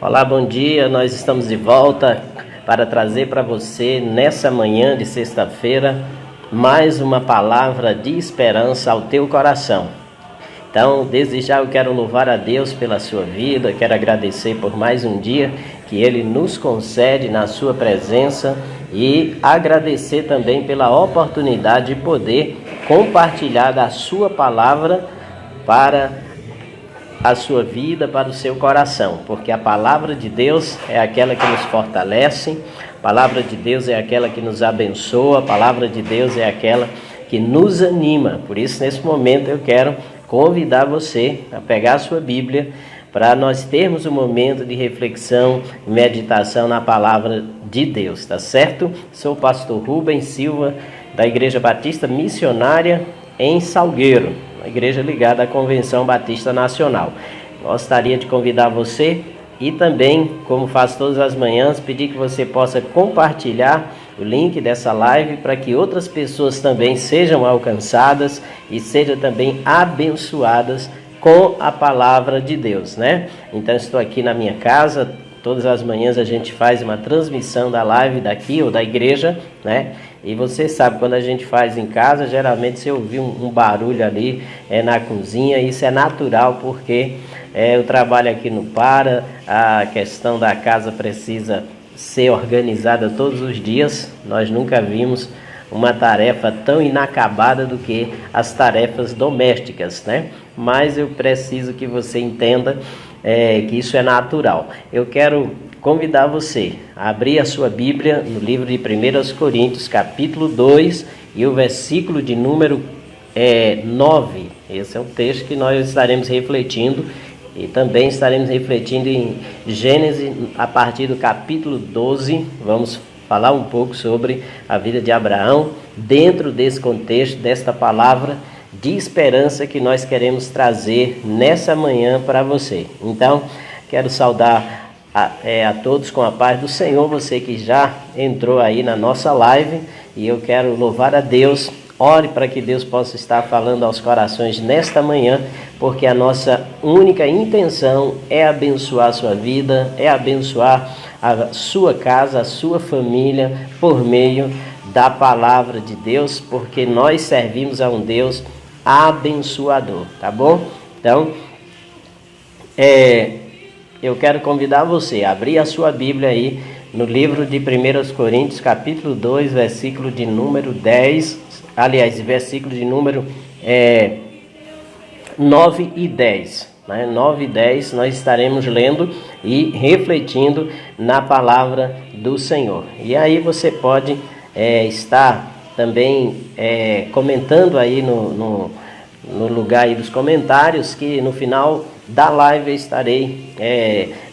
Olá, bom dia. Nós estamos de volta para trazer para você, nessa manhã de sexta-feira, mais uma palavra de esperança ao teu coração. Então, desde já eu quero louvar a Deus pela sua vida, quero agradecer por mais um dia que Ele nos concede na sua presença e agradecer também pela oportunidade de poder compartilhar da sua palavra para a sua vida, para o seu coração, porque a palavra de Deus é aquela que nos fortalece, a palavra de Deus é aquela que nos abençoa, a palavra de Deus é aquela que nos anima. Por isso, nesse momento, eu quero convidar você a pegar a sua Bíblia para nós termos um momento de reflexão e meditação na palavra de Deus, tá certo? Sou o pastor Rubens Silva, da Igreja Batista Missionária em Salgueiro, a igreja ligada à Convenção Batista Nacional. Gostaria de convidar você e também, como faço todas as manhãs, pedir que você possa compartilhar o link dessa live para que outras pessoas também sejam alcançadas e sejam também abençoadas com a palavra de Deus, né? Então, estou aqui na minha casa, todas as manhãs a gente faz uma transmissão da live daqui ou da igreja, né? E você sabe, quando a gente faz em casa, geralmente você ouvir um barulho ali na cozinha, isso é natural, porque o trabalho aqui não para, a questão da casa precisa ser organizada todos os dias. Nós nunca vimos uma tarefa tão inacabada do que as tarefas domésticas, né? Mas eu preciso que você entenda que isso é natural. Eu quero convidar você a abrir a sua Bíblia no livro de 1 Coríntios, capítulo 2, e o versículo de número 9. Esse é o texto que nós estaremos refletindo, e também estaremos refletindo em Gênesis, a partir do capítulo 12. Vamos falar um pouco sobre a vida de Abraão, dentro desse contexto, desta palavra de esperança que nós queremos trazer nessa manhã para você. Então, quero saudar a todos com a paz do Senhor, você que já entrou aí na nossa live, e eu quero louvar a Deus. Ore para que Deus possa estar falando aos corações nesta manhã, porque a nossa única intenção é abençoar a sua vida, é abençoar a sua casa, a sua família, por meio da palavra de Deus, porque nós servimos a um Deus abençoador, tá bom? Então, eu quero convidar você a abrir a sua Bíblia aí no livro de 1 Coríntios, capítulo 2, versículo de número 10, versículo de número 9 e 10. 9 e 10 nós estaremos lendo e refletindo na palavra do Senhor. E aí você pode estar também comentando aí no lugar aí dos comentários, que no final da live eu estarei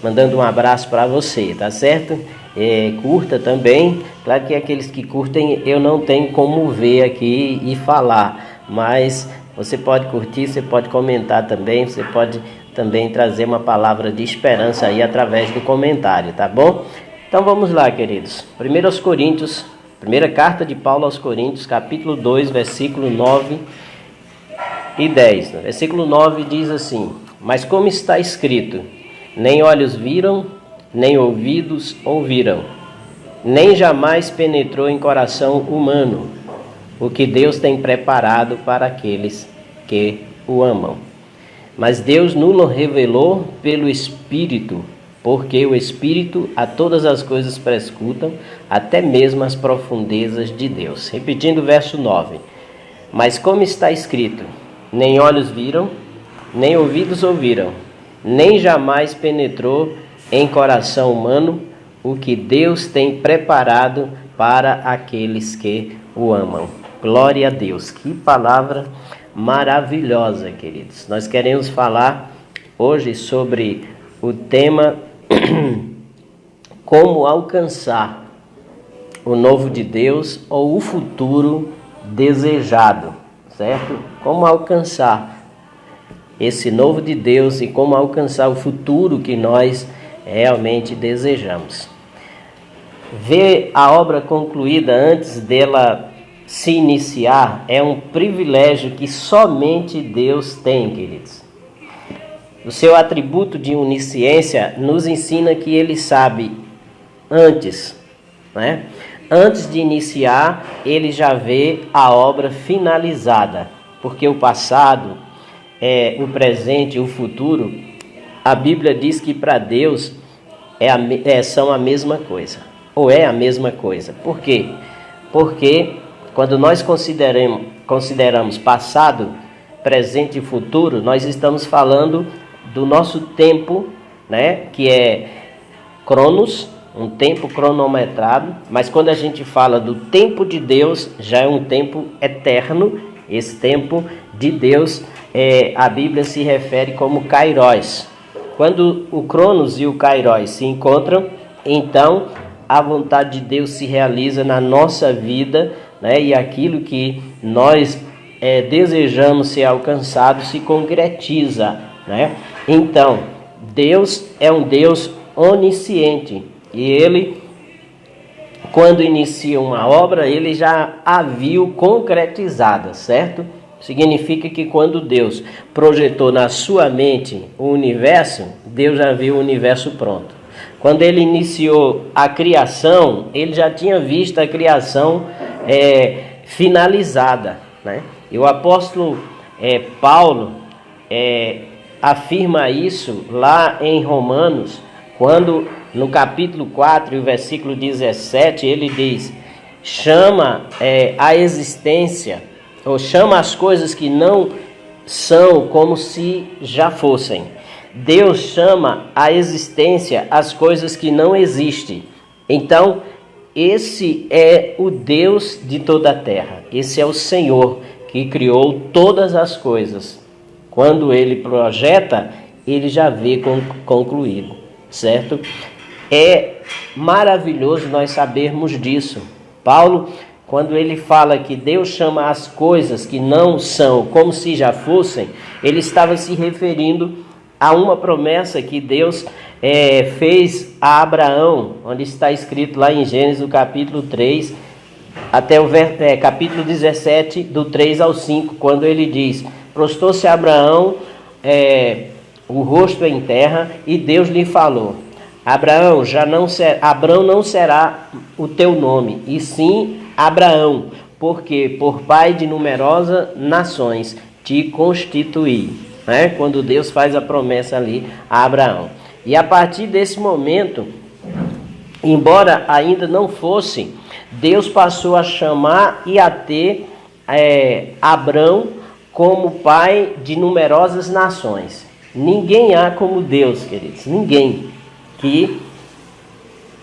mandando um abraço para você, tá certo? Curta também. Claro que aqueles que curtem eu não tenho como ver aqui e falar, mas você pode curtir, você pode comentar também, você pode também trazer uma palavra de esperança aí através do comentário, tá bom? Então vamos lá, queridos. 1 Coríntios, primeira carta de Paulo aos Coríntios, capítulo 2, versículo 9 e 10. No versículo 9 diz assim: mas como está escrito, nem olhos viram, nem ouvidos ouviram, nem jamais penetrou em coração humano o que Deus tem preparado para aqueles que o amam. Mas Deus nos revelou pelo Espírito, porque o Espírito a todas as coisas prescrutam, até mesmo as profundezas de Deus. Repetindo o verso 9. Mas como está escrito, nem olhos viram, nem ouvidos ouviram, nem jamais penetrou em coração humano o que Deus tem preparado para aqueles que o amam. Glória a Deus. Que palavra maravilhosa, queridos. Nós queremos falar hoje sobre o tema como alcançar o novo de Deus ou o futuro desejado, certo? Como alcançar esse novo de Deus e como alcançar o futuro que nós realmente desejamos. Ver a obra concluída antes dela se iniciar é um privilégio que somente Deus tem, queridos. O seu atributo de onisciência nos ensina que ele sabe antes, né? Antes de iniciar, ele já vê a obra finalizada, porque o passado, o presente e o futuro, a Bíblia diz que para Deus são a mesma coisa, ou é a mesma coisa. Por quê? Porque quando nós consideramos passado, presente e futuro, nós estamos falando do nosso tempo, né, que é cronos, um tempo cronometrado, mas quando a gente fala do tempo de Deus, já é um tempo eterno. Esse tempo de Deus, a Bíblia se refere como kairos. Quando o cronos e o kairos se encontram, então a vontade de Deus se realiza na nossa vida, né, e aquilo que nós desejamos ser alcançado se concretiza, né? Então, Deus é um Deus onisciente e Ele, quando inicia uma obra, Ele já a viu concretizada, certo? Significa que quando Deus projetou na sua mente o universo, Deus já viu o universo pronto. Quando Ele iniciou a criação, Ele já tinha visto a criação finalizada, né? E o apóstolo Paulo afirma isso lá em Romanos, quando no capítulo 4, o versículo 17, ele diz: chama a existência, ou chama as coisas que não são como se já fossem. Deus chama a existência as coisas que não existem. Então, esse é o Deus de toda a terra, esse é o Senhor que criou todas as coisas. Quando Ele projeta, Ele já vê concluído, certo? É maravilhoso nós sabermos disso. Paulo, quando ele fala que Deus chama as coisas que não são como se já fossem, ele estava se referindo a uma promessa que Deus fez a Abraão, onde está escrito lá em Gênesis, no capítulo 3, até o capítulo 17, do 3 ao 5, quando ele diz: prostou-se Abraão o rosto em terra, e Deus lhe falou: Abraão não será o teu nome, e sim Abraão, porque por pai de numerosas nações te constituí. Né? Quando Deus faz a promessa ali a Abraão. E a partir desse momento, embora ainda não fosse, Deus passou a chamar e a ter Abrão como pai de numerosas nações. Ninguém há como Deus, queridos, ninguém que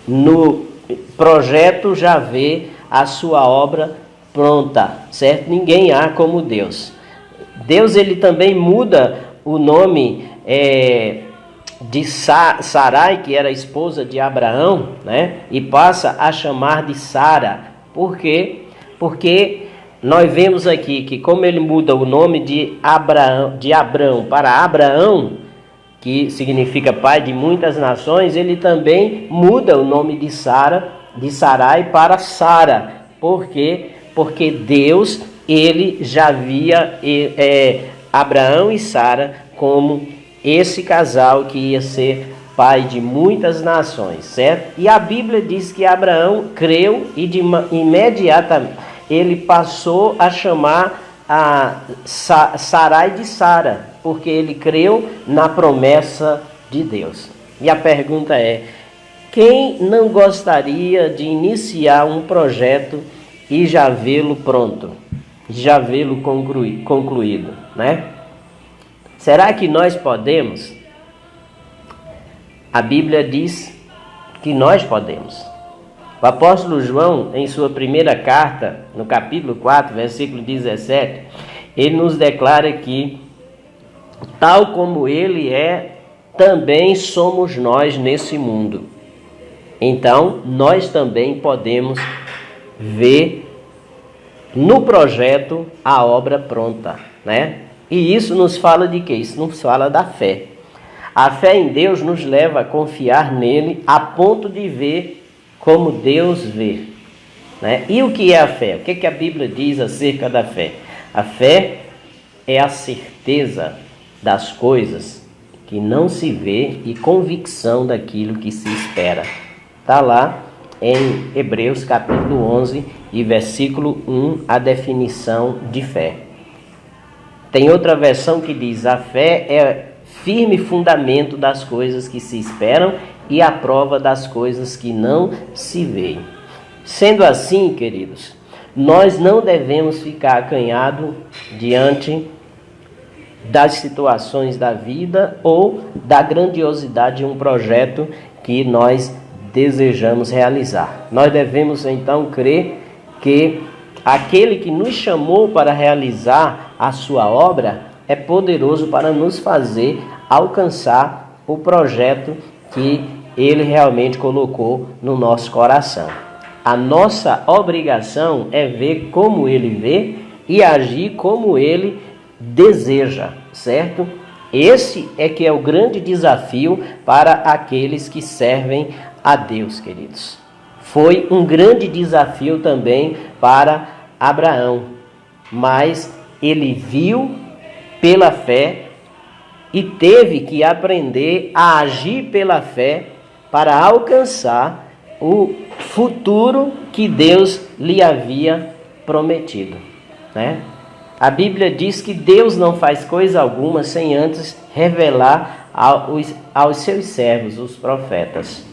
no projeto já vê a sua obra pronta, certo? Ninguém há como Deus. Deus, ele também muda o nome de Sarai, que era a esposa de Abraão, né? E passa a chamar de Sara. Por quê? Porque nós vemos aqui que como ele muda o nome de Abrão para Abraão, que significa pai de muitas nações, ele também muda o nome de Sarai para Sara. Por quê? Porque Deus, ele já via Abraão e Sara como esse casal que ia ser pai de muitas nações, certo? E a Bíblia diz que Abraão creu e imediatamente ele passou a chamar a Sarai de Sara, porque ele creu na promessa de Deus. E a pergunta é: quem não gostaria de iniciar um projeto e já vê-lo pronto, já vê-lo concluído, né? Será que nós podemos? A Bíblia diz que nós podemos. O apóstolo João, em sua primeira carta, no capítulo 4, versículo 17, ele nos declara que, tal como ele é, também somos nós nesse mundo. Então, nós também podemos ver no projeto a obra pronta, né? E isso nos fala de quê? Isso nos fala da fé. A fé em Deus nos leva a confiar nele a ponto de ver como Deus vê, né? E o que é a fé? O que a Bíblia diz acerca da fé? A fé é a certeza das coisas que não se vê e convicção daquilo que se espera. Está lá em Hebreus capítulo 11 e versículo 1, a definição de fé. Tem outra versão que diz: a fé é firme fundamento das coisas que se esperam e a prova das coisas que não se veem. Sendo assim, queridos, nós não devemos ficar acanhados diante das situações da vida ou da grandiosidade de um projeto que nós desejamos realizar. Nós devemos então crer que aquele que nos chamou para realizar a sua obra é poderoso para nos fazer alcançar o projeto que ele realmente colocou no nosso coração. A nossa obrigação é ver como ele vê e agir como ele deseja, certo? Esse é que é o grande desafio para aqueles que servem a Deus, queridos. Foi um grande desafio também para Abraão, mas ele viu pela fé e teve que aprender a agir pela fé para alcançar o futuro que Deus lhe havia prometido, né? A Bíblia diz que Deus não faz coisa alguma sem antes revelar aos seus servos, os profetas.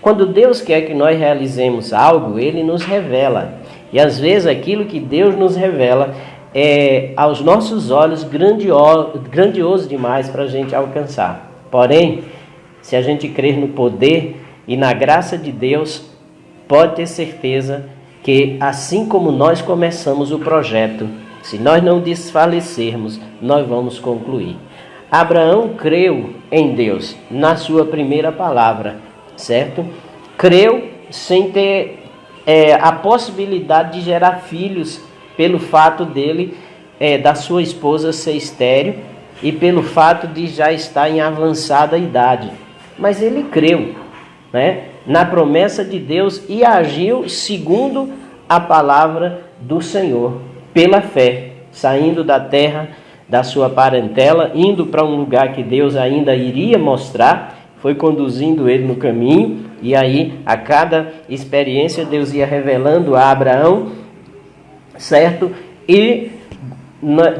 Quando Deus quer que nós realizemos algo, Ele nos revela. E às vezes aquilo que Deus nos revela é, aos nossos olhos, grandioso demais para a gente alcançar. Porém, se a gente crer no poder e na graça de Deus, pode ter certeza que assim como nós começamos o projeto, se nós não desfalecermos, nós vamos concluir. Abraão creu em Deus na sua primeira palavra, certo? Creu sem ter a possibilidade de gerar filhos, pelo fato dele, da sua esposa ser estéril e pelo fato de já estar em avançada idade. Mas ele creu, né, na promessa de Deus e agiu segundo a palavra do Senhor, pela fé, saindo da terra da sua parentela, indo para um lugar que Deus ainda iria mostrar, foi conduzindo ele no caminho, e aí a cada experiência Deus ia revelando a Abraão, certo? E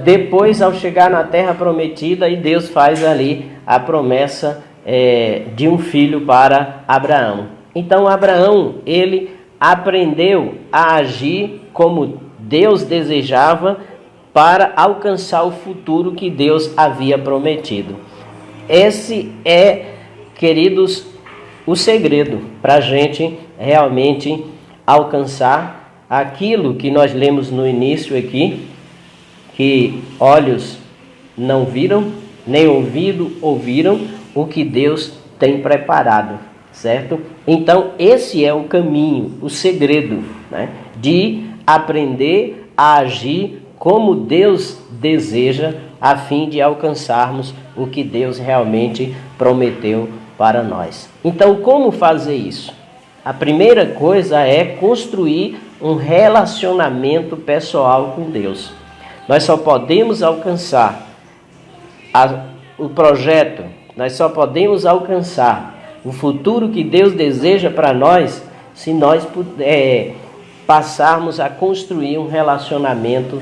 depois, ao chegar na terra prometida, e Deus faz ali a promessa de um filho para Abraão. Então Abraão, ele aprendeu a agir como Deus desejava para alcançar o futuro que Deus havia prometido. Esse é, queridos, o segredo para a gente realmente alcançar aquilo que nós lemos no início aqui, que olhos não viram, nem ouvido ouviram o que Deus tem preparado, certo? Então esse é o caminho, o segredo, né, de aprender a agir como Deus deseja, a fim de alcançarmos o que Deus realmente prometeu para nós. Então, como fazer isso? A primeira coisa é construir um relacionamento pessoal com Deus. Nós só podemos alcançar o projeto, nós só podemos alcançar o futuro que Deus deseja para nós se nós passarmos a construir um relacionamento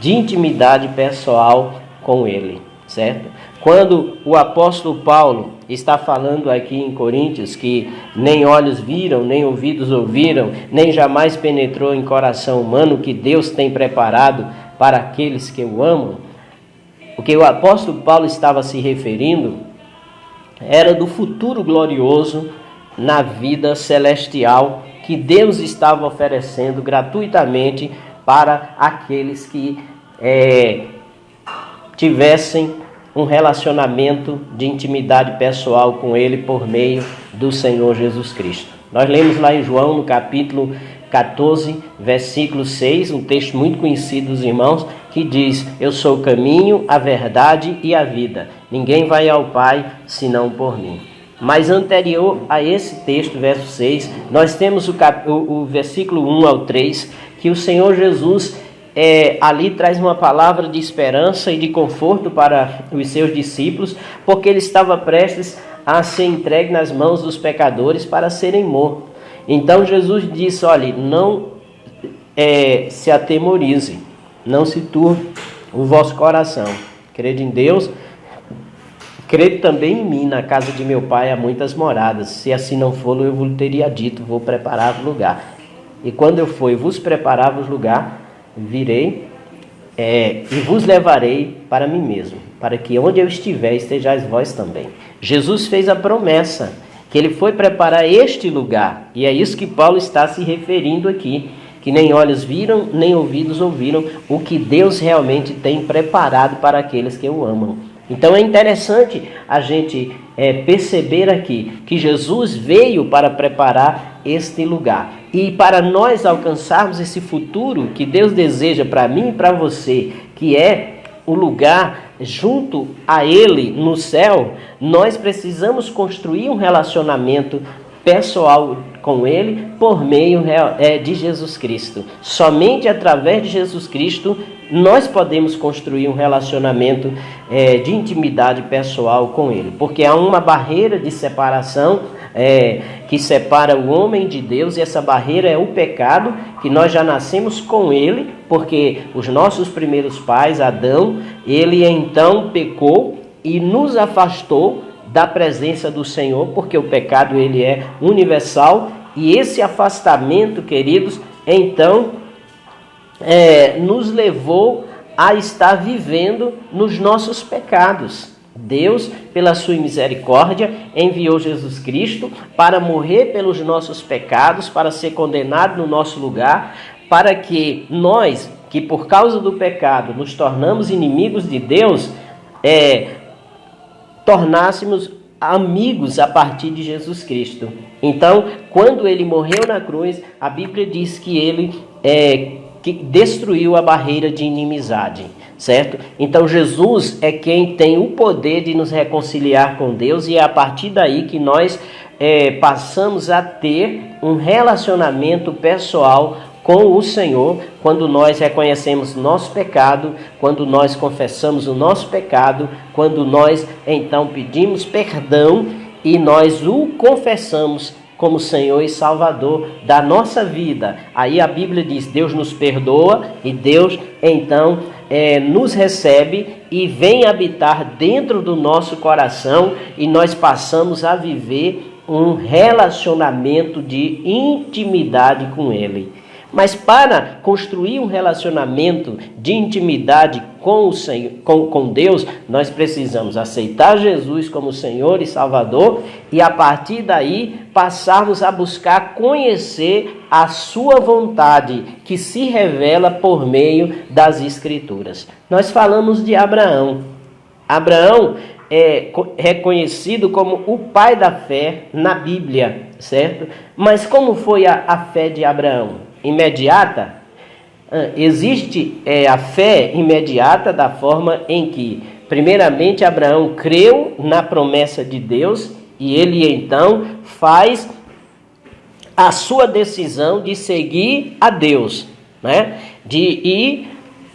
de intimidade pessoal com Ele, certo? Quando o apóstolo Paulo está falando aqui em Coríntios que nem olhos viram, nem ouvidos ouviram, nem jamais penetrou em coração humano o que Deus tem preparado para aqueles que o amam, o que o apóstolo Paulo estava se referindo era do futuro glorioso na vida celestial que Deus estava oferecendo gratuitamente para aqueles que tivessem um relacionamento de intimidade pessoal com Ele por meio do Senhor Jesus Cristo. Nós lemos lá em João, no capítulo 14, versículo 6, um texto muito conhecido dos irmãos, que diz: eu sou o caminho, a verdade e a vida. Ninguém vai ao Pai senão por mim. Mas anterior a esse texto, verso 6, nós temos o versículo 1 ao 3, que o Senhor Jesus ali traz uma palavra de esperança e de conforto para os seus discípulos, porque ele estava prestes a ser entregue nas mãos dos pecadores para serem mortos. Então Jesus disse: olha, não se atemorize, não se turbe o vosso coração. Crede em Deus, crede também em mim. Na casa de meu pai há muitas moradas. Se assim não for, eu vos teria dito: vou preparar o lugar. E quando eu for e vos preparar o lugar, virei e vos levarei para mim mesmo, para que onde eu estiver estejais vós também. Jesus fez a promessa que ele foi preparar este lugar, e é isso que Paulo está se referindo aqui, que nem olhos viram, nem ouvidos ouviram o que Deus realmente tem preparado para aqueles que o amam. Então é interessante a gente perceber aqui que Jesus veio para preparar este lugar. E para nós alcançarmos esse futuro que Deus deseja para mim e para você, que é o lugar junto a Ele no céu, nós precisamos construir um relacionamento pessoal com Ele por meio de Jesus Cristo. Somente através de Jesus Cristo nós podemos construir um relacionamento de intimidade pessoal com Ele, porque há uma barreira de separação que separa o homem de Deus, e essa barreira é o pecado, que nós já nascemos com ele, porque os nossos primeiros pais, Adão, ele então pecou e nos afastou da presença do Senhor, porque o pecado ele é universal, e esse afastamento, queridos, então nos levou a estar vivendo nos nossos pecados. Deus, pela sua misericórdia, enviou Jesus Cristo para morrer pelos nossos pecados, para ser condenado no nosso lugar, para que nós, que por causa do pecado nos tornamos inimigos de Deus, tornássemos amigos a partir de Jesus Cristo. Então, quando ele morreu na cruz, a Bíblia diz que ele que destruiu a barreira de inimizade, certo? Então Jesus é quem tem o poder de nos reconciliar com Deus, e é a partir daí que nós passamos a ter um relacionamento pessoal com o Senhor, quando nós reconhecemos nosso pecado, quando nós confessamos o nosso pecado, quando nós então pedimos perdão e nós o confessamos como Senhor e Salvador da nossa vida. Aí a Bíblia diz: Deus nos perdoa, e Deus então nos recebe e vem habitar dentro do nosso coração, e nós passamos a viver um relacionamento de intimidade com Ele. Mas para construir um relacionamento de intimidade com o Senhor, com Deus, nós precisamos aceitar Jesus como Senhor e Salvador, e a partir daí passarmos a buscar conhecer a sua vontade, que se revela por meio das Escrituras. Nós falamos de Abraão. Abraão é reconhecido como o pai da fé na Bíblia, certo? Mas como foi a fé de Abraão? Imediata? Existe a fé imediata da forma em que, primeiramente, Abraão creu na promessa de Deus, e ele então faz a sua decisão de seguir a Deus, né? De ir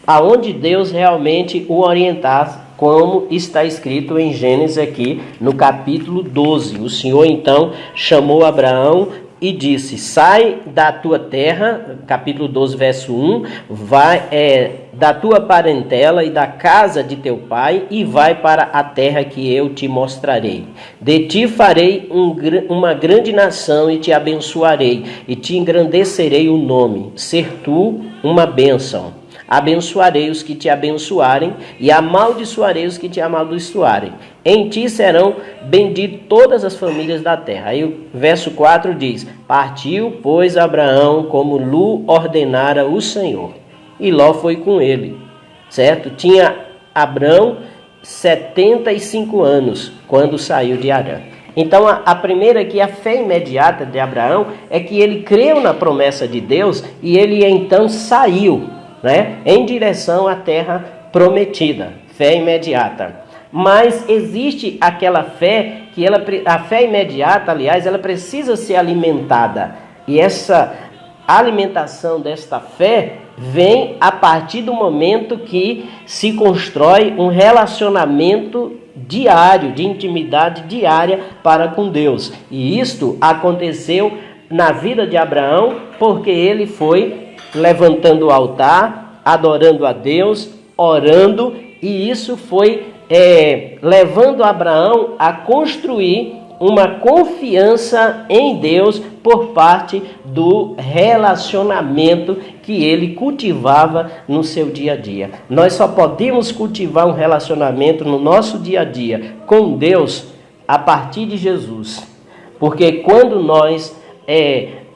aonde Deus realmente o orientasse, como está escrito em Gênesis aqui no capítulo 12. O Senhor então chamou Abraão e disse: sai da tua terra, capítulo 12, verso 1, vai da tua parentela e da casa de teu pai, e vai para a terra que eu te mostrarei. De ti farei uma grande nação, e te abençoarei, e te engrandecerei o nome, ser tu uma bênção. Abençoarei os que te abençoarem, e amaldiçoarei os que te amaldiçoarem. Em ti serão benditas todas as famílias da terra. Aí o verso 4 diz: partiu, pois, Abraão como lhe ordenara o Senhor, e Ló foi com ele, certo? Tinha Abraão 75 anos quando saiu de Harã. Então a primeira aqui, a fé imediata de Abraão, é que ele creu na promessa de Deus, e ele então saiu, né, em direção à terra prometida. Fé imediata. Mas existe aquela fé que a fé imediata, aliás, ela precisa ser alimentada. E alimentação desta fé vem a partir do momento que se constrói um relacionamento diário, de intimidade diária para com Deus. E isto aconteceu na vida de Abraão, porque ele foi levantando o altar, adorando a Deus, orando, e isso foi levando Abraão a construir uma confiança em Deus por parte do relacionamento que ele cultivava no seu dia a dia. Nós só podemos cultivar um relacionamento no nosso dia a dia com Deus a partir de Jesus. Porque quando nós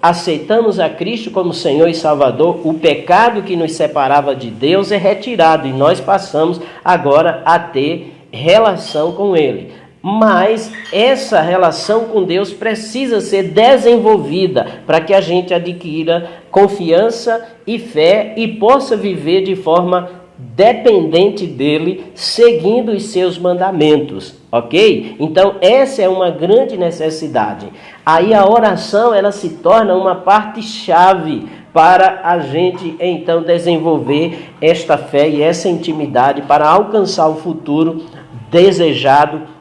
aceitamos a Cristo como Senhor e Salvador, o pecado que nos separava de Deus é retirado e nós passamos agora a ter relação com Ele. Mas essa relação com Deus precisa ser desenvolvida para que a gente adquira confiança e fé e possa viver de forma dependente dele, seguindo os seus mandamentos, ok? Então essa é uma grande necessidade. Aí a oração ela se torna uma parte chave para a gente então desenvolver esta fé e essa intimidade para alcançar o futuro desejado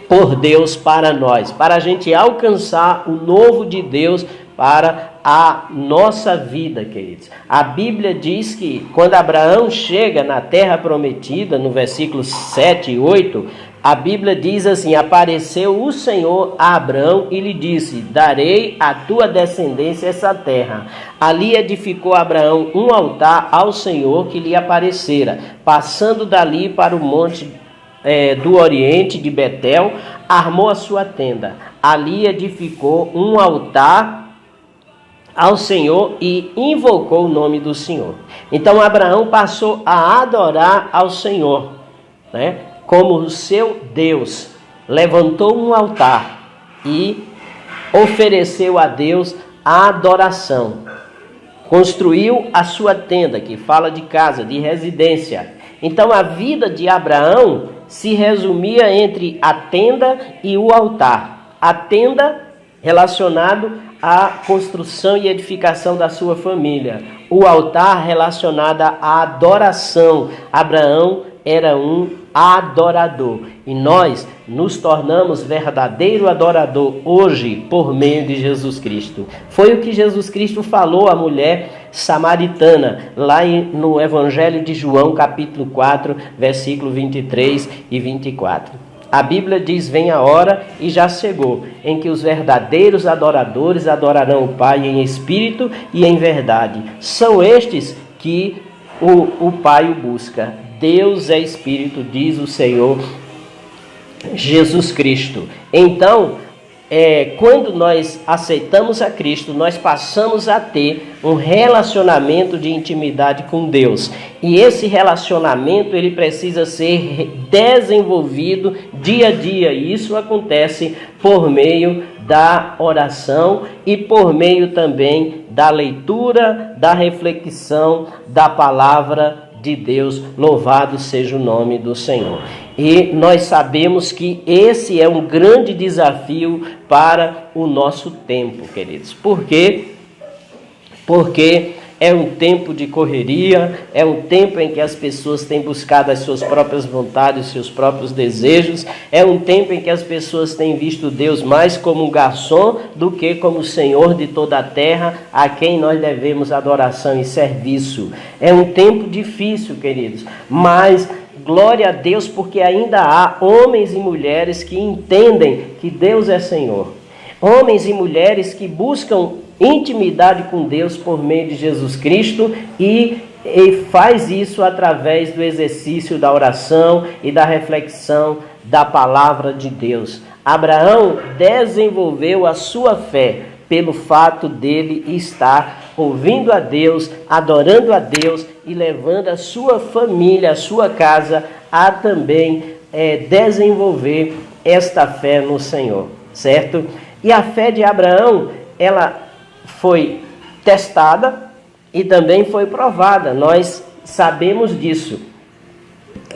por Deus para nós, para a gente alcançar o novo de Deus para a nossa vida, queridos. A Bíblia diz que quando Abraão chega na terra prometida, no versículo 7 e 8, a Bíblia diz assim: apareceu o Senhor a Abraão e lhe disse: darei à tua descendência essa terra. Ali edificou Abraão um altar ao Senhor que lhe aparecera, passando dali para o monte do oriente de Betel, armou a sua tenda. Ali edificou um altar ao Senhor e invocou o nome do Senhor. Então Abraão passou a adorar ao Senhor, né, como o seu Deus. Levantou um altar e ofereceu a Deus a adoração. Construiu a sua tenda, que fala de casa, de residência. Então a vida de Abraão se resumia entre a tenda e o altar. A tenda relacionado à construção e edificação da sua família. O altar relacionado à adoração. Abraão era um adorador. E nós nos tornamos verdadeiro adorador hoje por meio de Jesus Cristo. Foi o que Jesus Cristo falou à mulher samaritana, lá no Evangelho de João, capítulo 4, versículo 23 e 24. A Bíblia diz: vem a hora e já chegou, em que os verdadeiros adoradores adorarão o Pai em espírito e em verdade. São estes que o Pai o busca. Deus é espírito, diz o Senhor Jesus Cristo. Então, quando nós aceitamos a Cristo, nós passamos a ter um relacionamento de intimidade com Deus. E esse relacionamento ele precisa ser desenvolvido dia a dia. E isso acontece por meio da oração e por meio também da leitura, da reflexão da palavra de Deus. Louvado seja o nome do Senhor. E nós sabemos que esse é um grande desafio para o nosso tempo, queridos. Por quê? Porque é um tempo de correria, é um tempo em que as pessoas têm buscado as suas próprias vontades, os seus próprios desejos, é um tempo em que as pessoas têm visto Deus mais como um garçom do que como o Senhor de toda a terra, a quem nós devemos adoração e serviço. É um tempo difícil, queridos, mas glória a Deus, porque ainda há homens e mulheres que entendem que Deus é Senhor. Homens e mulheres que buscam intimidade com Deus por meio de Jesus Cristo e faz isso através do exercício da oração e da reflexão da palavra de Deus. Abraão desenvolveu a sua fé pelo fato dele estar ouvindo a Deus, adorando a Deus e levando a sua família, a sua casa a também desenvolver esta fé no Senhor, certo? E a fé de Abraão, ela foi testada e também foi provada. Nós sabemos disso.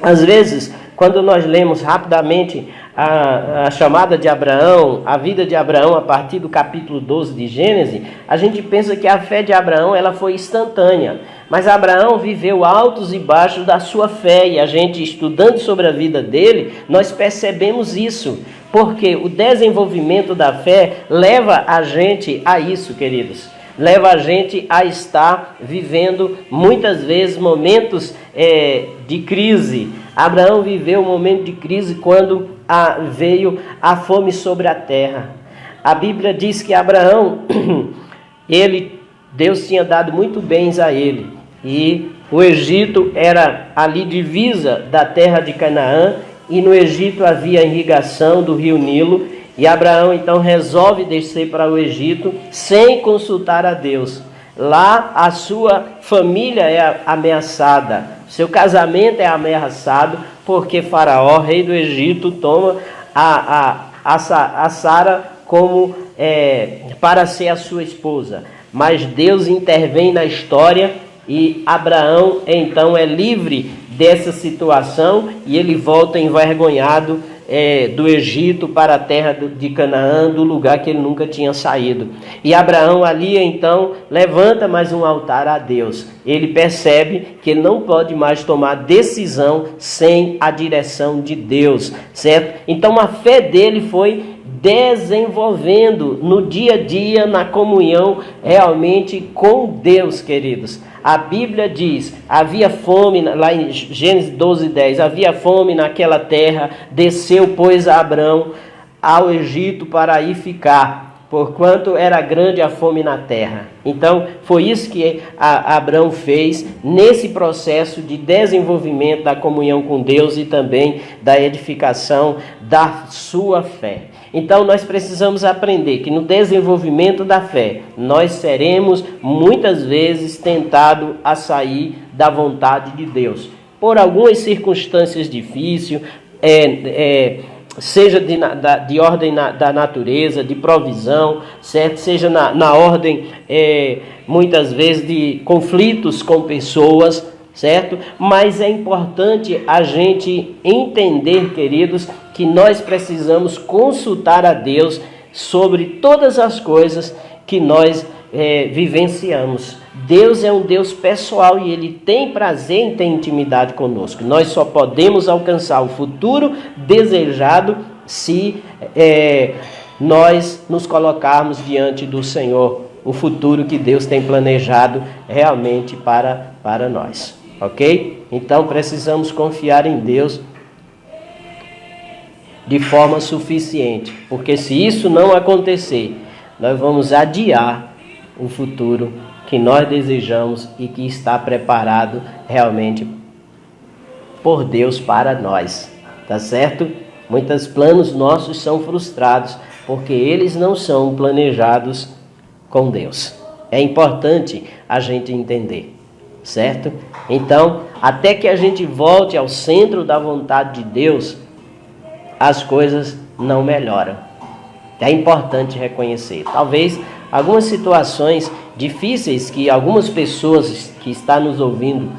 Às vezes, quando nós lemos rapidamente a chamada de Abraão, a vida de Abraão a partir do capítulo 12 de Gênesis, a gente pensa que a fé de Abraão ela foi instantânea. Mas Abraão viveu altos e baixos da sua fé, e a gente estudando sobre a vida dele, nós percebemos isso. Porque o desenvolvimento da fé leva a gente a isso, queridos. Leva a gente a estar vivendo muitas vezes momentos de crise. Abraão viveu um momento de crise quando veio a fome sobre a terra. A Bíblia diz que Abraão, Deus tinha dado muito bens a ele. E o Egito era ali divisa da terra de Canaã, e no Egito havia irrigação do rio Nilo, e Abraão então resolve descer para o Egito sem consultar a Deus. Lá a sua família é ameaçada, seu casamento é ameaçado, porque Faraó, rei do Egito, toma a Sara como para ser a sua esposa. Mas Deus intervém na história e Abraão então é livre dessa situação e ele volta envergonhado do Egito para a terra de Canaã, do lugar que ele nunca tinha saído. E Abraão ali então levanta mais um altar a Deus. Ele percebe que ele não pode mais tomar decisão sem a direção de Deus, certo? Então a fé dele foi desenvolvendo no dia a dia, na comunhão realmente com Deus, queridos. A Bíblia diz, havia fome, lá em Gênesis 12:10, havia fome naquela terra, desceu, pois, Abraão ao Egito para aí ficar, porquanto era grande a fome na terra. Então, foi isso que Abraão fez nesse processo de desenvolvimento da comunhão com Deus e também da edificação da sua fé. Então nós precisamos aprender que no desenvolvimento da fé, nós seremos muitas vezes tentados a sair da vontade de Deus. Por algumas circunstâncias difíceis, seja de ordem da natureza, de provisão, certo? Seja na ordem, muitas vezes, de conflitos com pessoas, certo? Mas é importante a gente entender, queridos, que nós precisamos consultar a Deus sobre todas as coisas que nós vivenciamos. Deus é um Deus pessoal e Ele tem prazer em ter intimidade conosco. Nós só podemos alcançar o futuro desejado se nós nos colocarmos diante do Senhor, o futuro que Deus tem planejado realmente para nós. Ok? Então precisamos confiar em Deus de forma suficiente, porque se isso não acontecer, nós vamos adiar o futuro que nós desejamos e que está preparado realmente por Deus para nós, tá certo? Muitos planos nossos são frustrados, porque eles não são planejados com Deus. É importante a gente entender, certo? Então, até que a gente volte ao centro da vontade de Deus, as coisas não melhoram. É importante reconhecer. Talvez algumas situações difíceis que algumas pessoas que estão nos ouvindo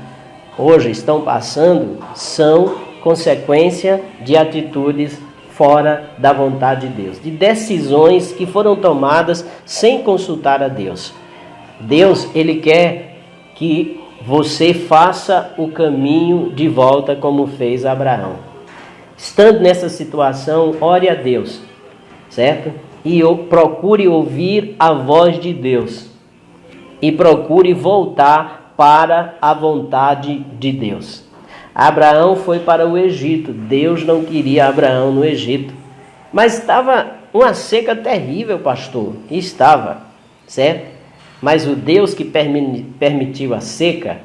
hoje estão passando são consequência de atitudes fora da vontade de Deus, de decisões que foram tomadas sem consultar a Deus. Deus, Ele quer que você faça o caminho de volta como fez Abraão. Estando nessa situação, ore a Deus, certo? E procure ouvir a voz de Deus. E procure voltar para a vontade de Deus. Abraão foi para o Egito. Deus não queria Abraão no Egito. Mas estava uma seca terrível, pastor. E estava, certo? Mas o Deus que permitiu a seca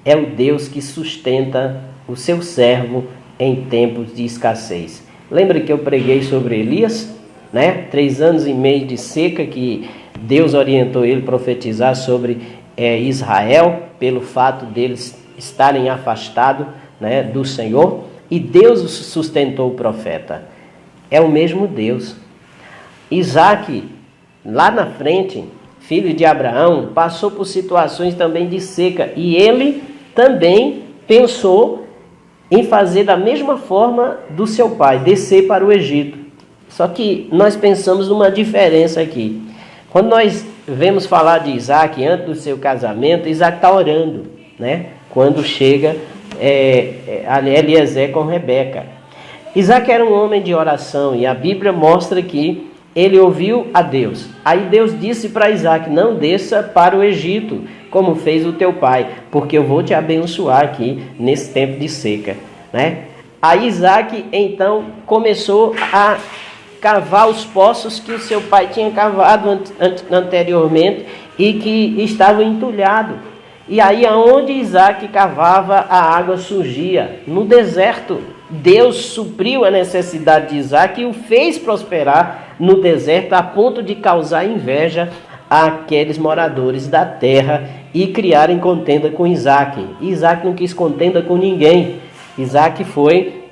é o Deus que sustenta o seu servo em tempos de escassez. Lembra que eu preguei sobre Elias, né? 3 anos e meio de seca que Deus orientou ele a profetizar sobre Israel, pelo fato deles estarem afastados, né, do Senhor, e Deus sustentou o profeta. É o mesmo Deus. Isaac, lá na frente, filho de Abraão, passou por situações também de seca, e ele também pensou em fazer da mesma forma do seu pai, descer para o Egito. Só que nós pensamos numa diferença aqui. Quando nós vemos falar de Isaac antes do seu casamento, Isaac está orando, né? Quando chega Eliezer com Rebeca. Isaac era um homem de oração e a Bíblia mostra que ele ouviu a Deus. Aí Deus disse para Isaac: não desça para o Egito, como fez o teu pai, porque eu vou te abençoar aqui nesse tempo de seca, né? Aí Isaac então começou a cavar os poços que o seu pai tinha cavado anteriormente e que estavam entulhados. E aí aonde Isaac cavava, a água surgia. No deserto, Deus supriu a necessidade de Isaac e o fez prosperar no deserto, a ponto de causar inveja àqueles moradores da terra e criarem contenda com Isaac. Isaac não quis contenda com ninguém. Isaac foi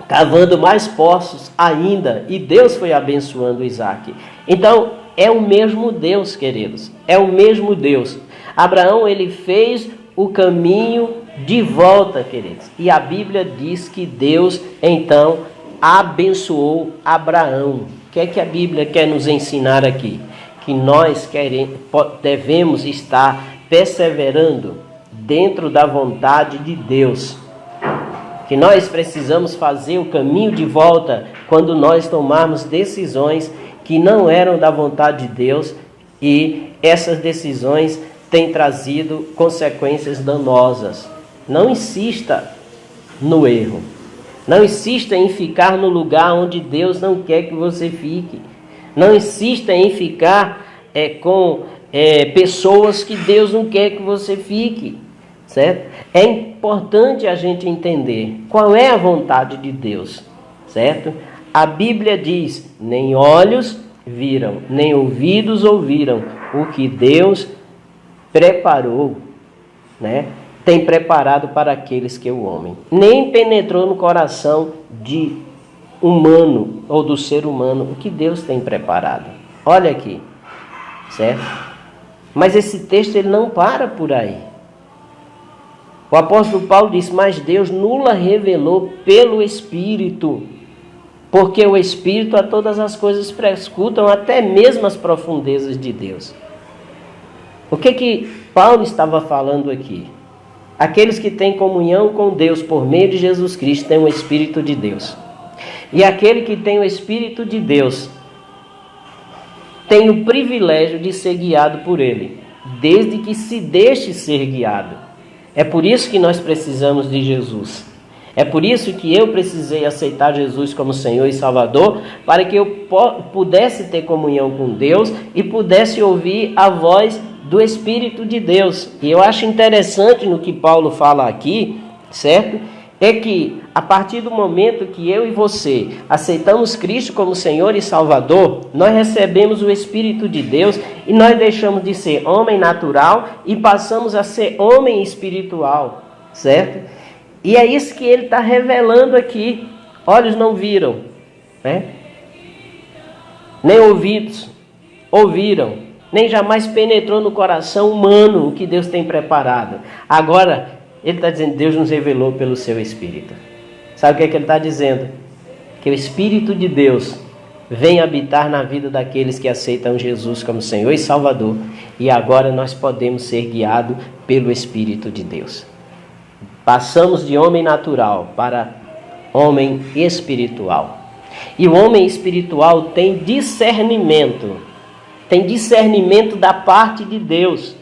cavando mais poços ainda, e Deus foi abençoando Isaac. Então, é o mesmo Deus, queridos, é o mesmo Deus. Abraão, ele fez o caminho de volta, queridos, e a Bíblia diz que Deus, então, abençoou Abraão. O que é que a Bíblia quer nos ensinar aqui? Que nós devemos estar perseverando dentro da vontade de Deus. Que nós precisamos fazer o caminho de volta quando nós tomarmos decisões que não eram da vontade de Deus, e essas decisões têm trazido consequências danosas. Não insista no erro. Não insista em ficar no lugar onde Deus não quer que você fique. Não insista em ficar com pessoas que Deus não quer que você fique. Certo? É importante a gente entender qual é a vontade de Deus, certo? A Bíblia diz: nem olhos viram, nem ouvidos ouviram o que Deus preparou, né? Tem preparado para aqueles que o amam. Nem penetrou no coração de humano ou do ser humano o que Deus tem preparado. Olha aqui, certo? Mas esse texto ele não para por aí. O apóstolo Paulo diz: mas Deus nula revelou pelo Espírito, porque o Espírito a todas as coisas prescrutam, até mesmo as profundezas de Deus. O que Paulo estava falando aqui? Aqueles que têm comunhão com Deus por meio de Jesus Cristo têm o Espírito de Deus. E aquele que tem o Espírito de Deus tem o privilégio de ser guiado por Ele, desde que se deixe ser guiado. É por isso que nós precisamos de Jesus. É por isso que eu precisei aceitar Jesus como Senhor e Salvador, para que eu pudesse ter comunhão com Deus e pudesse ouvir a voz do Espírito de Deus. E eu acho interessante no que Paulo fala aqui, certo? É que a partir do momento que eu e você aceitamos Cristo como Senhor e Salvador, nós recebemos o Espírito de Deus e nós deixamos de ser homem natural e passamos a ser homem espiritual, certo? E é isso que ele está revelando aqui. Olhos não viram, né? Nem ouvidos ouviram, nem jamais penetrou no coração humano o que Deus tem preparado. Agora, ele está dizendo: Deus nos revelou pelo seu Espírito. Sabe o que é que ele está dizendo? Que o Espírito de Deus vem habitar na vida daqueles que aceitam Jesus como Senhor e Salvador. E agora nós podemos ser guiados pelo Espírito de Deus. Passamos de homem natural para homem espiritual. E o homem espiritual tem discernimento. Tem discernimento da parte de Deus.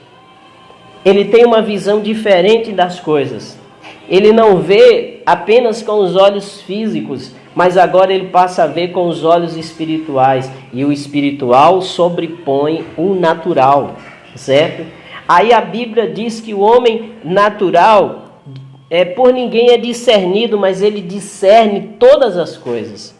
Ele tem uma visão diferente das coisas. Ele não vê apenas com os olhos físicos, mas agora ele passa a ver com os olhos espirituais. E o espiritual sobrepõe o natural, certo? Aí a Bíblia diz que o homem natural, por ninguém é discernido, mas ele discerne todas as coisas.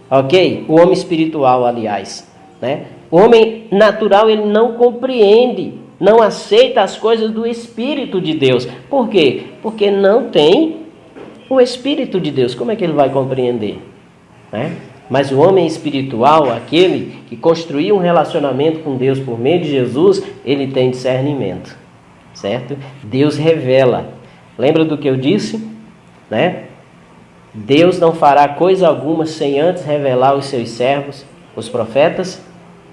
Ok? O homem espiritual, aliás, né? O homem natural, ele não compreende, não aceita as coisas do Espírito de Deus. Por quê? Porque não tem o Espírito de Deus. Como é que ele vai compreender? Né? Mas o homem espiritual, aquele que construiu um relacionamento com Deus por meio de Jesus, ele tem discernimento, certo? Deus revela. Lembra do que eu disse? né? Deus não fará coisa alguma sem antes revelar aos seus servos, os profetas.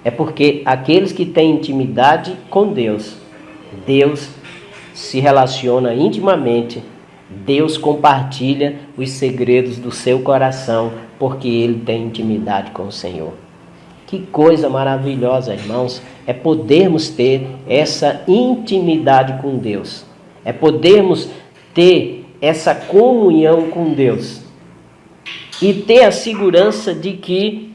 É porque aqueles que têm intimidade com Deus, Deus se relaciona intimamente, Deus compartilha os segredos do seu coração, porque ele tem intimidade com o Senhor. Que coisa maravilhosa, irmãos, é podermos ter essa intimidade com Deus, é podermos ter essa comunhão com Deus e ter a segurança de que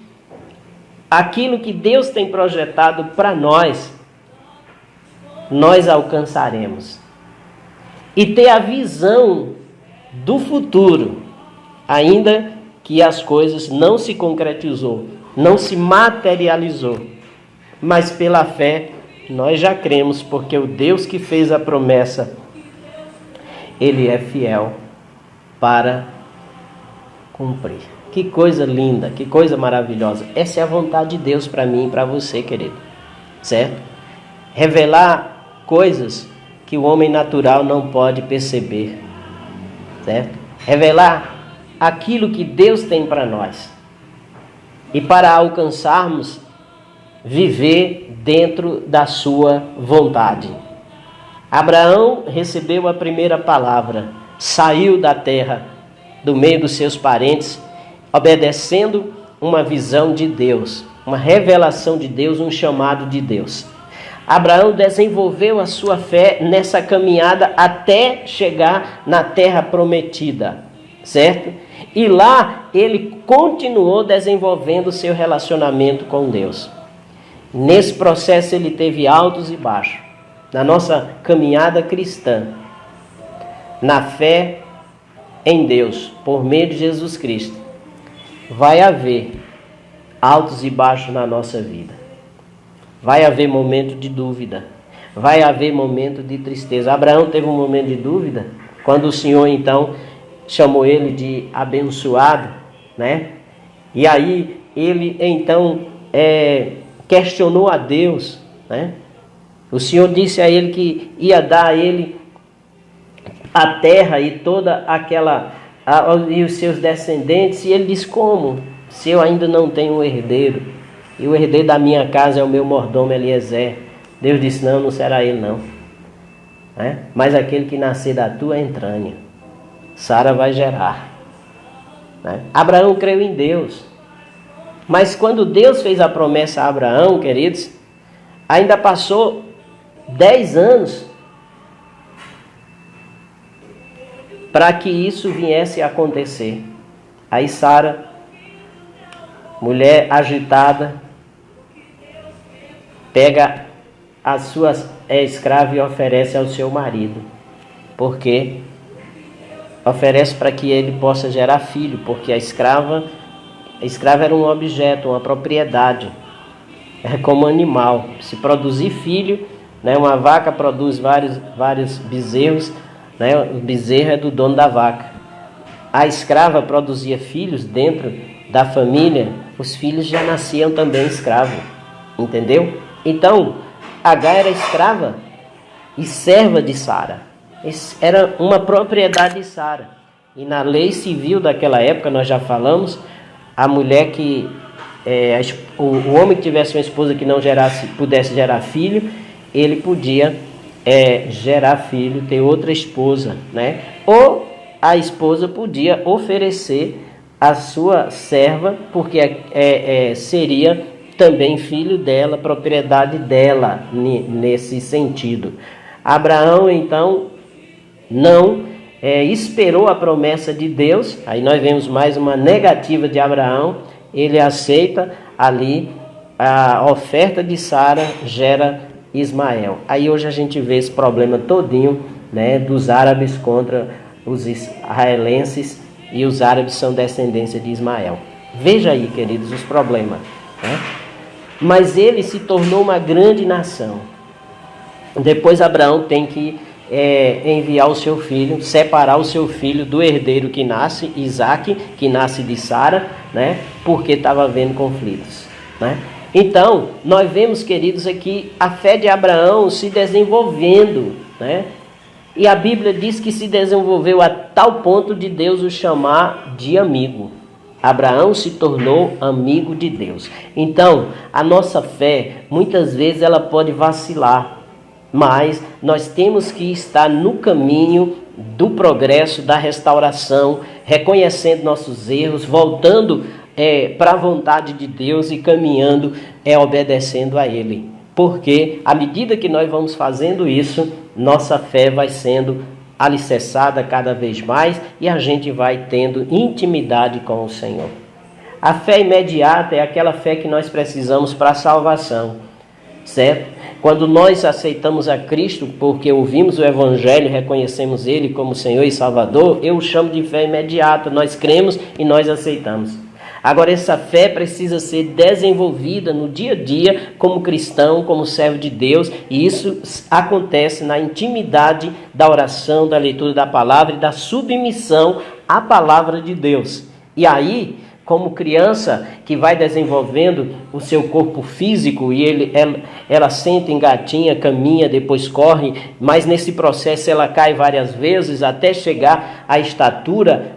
aquilo que Deus tem projetado para nós alcançaremos. E ter a visão do futuro, ainda que as coisas não se concretizou, não se materializou. Mas pela fé, nós já cremos, porque o Deus que fez a promessa, Ele é fiel para cumprir. Que coisa linda, que coisa maravilhosa. Essa é a vontade de Deus para mim e para você, querido. Certo? Revelar coisas que o homem natural não pode perceber. Certo? Revelar aquilo que Deus tem para nós. E para alcançarmos, viver dentro da sua vontade. Abraão recebeu a primeira palavra, saiu da terra, do meio dos seus parentes, obedecendo uma visão de Deus, uma revelação de Deus, um chamado de Deus. Abraão desenvolveu a sua fé nessa caminhada até chegar na terra prometida, certo? E lá ele continuou desenvolvendo o seu relacionamento com Deus. Nesse processo ele teve altos e baixos. Na nossa caminhada cristã, na fé em Deus, por meio de Jesus Cristo, vai haver altos e baixos na nossa vida. Vai haver momento de dúvida. Vai haver momento de tristeza. Abraão teve um momento de dúvida, quando o Senhor então chamou ele de abençoado, né? E aí ele então questionou a Deus, né? O Senhor disse a ele que ia dar a ele a terra e toda aquela e os seus descendentes, e ele disse: como? Se eu ainda não tenho um herdeiro, e o herdeiro da minha casa é o meu mordomo Eliezer. Deus disse: não será ele não, né? Mas aquele que nascer da tua entranha, Sara vai gerar, né? Abraão creu em Deus, mas quando Deus fez a promessa a Abraão, queridos, ainda passou 10 anos para que isso viesse a acontecer. Aí Sara, mulher agitada, pega a sua escrava e oferece ao seu marido, porque oferece para que ele possa gerar filho, porque a escrava era um objeto, uma propriedade, é como animal. Se produzir filho, né, uma vaca produz vários bezerros, né, o bezerro é do dono da vaca. A escrava produzia filhos dentro da família, os filhos já nasciam também escravos, entendeu? Então, Agar era escrava e serva de Sara. Era uma propriedade de Sara. E na lei civil daquela época, nós já falamos, a mulher que... o homem que tivesse uma esposa que não pudesse gerar filho, ele podia gerar filho, ter outra esposa, né? Ou a esposa podia oferecer a sua serva, porque seria também filho dela, propriedade dela, nesse sentido. Abraão, então, não esperou a promessa de Deus. Aí nós vemos mais uma negativa de Abraão. Ele aceita ali a oferta de Sara, gera Ismael. Aí hoje a gente vê esse problema todinho, né, dos árabes contra os israelenses, e os árabes são descendência de Ismael. Veja aí, queridos, os problemas, né? Mas ele se tornou uma grande nação. Depois Abraão tem que enviar o seu filho, separar o seu filho do herdeiro que nasce, Isaque, que nasce de Sara, né? Porque estava havendo conflitos, né? Então, nós vemos, queridos, aqui a fé de Abraão se desenvolvendo, né? E a Bíblia diz que se desenvolveu a tal ponto de Deus o chamar de amigo. Abraão se tornou amigo de Deus. Então, a nossa fé, muitas vezes ela pode vacilar, mas nós temos que estar no caminho do progresso, da restauração, reconhecendo nossos erros, voltando para a vontade de Deus e caminhando, obedecendo a Ele. Porque à medida que nós vamos fazendo isso, nossa fé vai sendo alicerçada cada vez mais e a gente vai tendo intimidade com o Senhor. A fé imediata é aquela fé que nós precisamos para a salvação, certo? Quando nós aceitamos a Cristo porque ouvimos o Evangelho, reconhecemos Ele como Senhor e Salvador, eu o chamo de fé imediata. Nós cremos e nós aceitamos. Agora, essa fé precisa ser desenvolvida no dia a dia como cristão, como servo de Deus, e isso acontece na intimidade da oração, da leitura da palavra e da submissão à palavra de Deus. E aí, como criança que vai desenvolvendo o seu corpo físico e ela senta, engatinha, caminha, depois corre, mas nesse processo ela cai várias vezes até chegar à estatura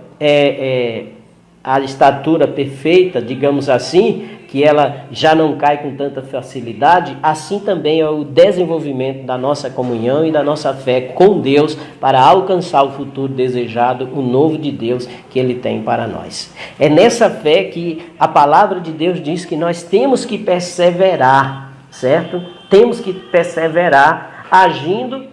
a estatura perfeita, digamos assim, que ela já não cai com tanta facilidade. Assim também é o desenvolvimento da nossa comunhão e da nossa fé com Deus para alcançar o futuro desejado, o novo de Deus que Ele tem para nós. É nessa fé que a palavra de Deus diz que nós temos que perseverar, certo? Temos que perseverar agindo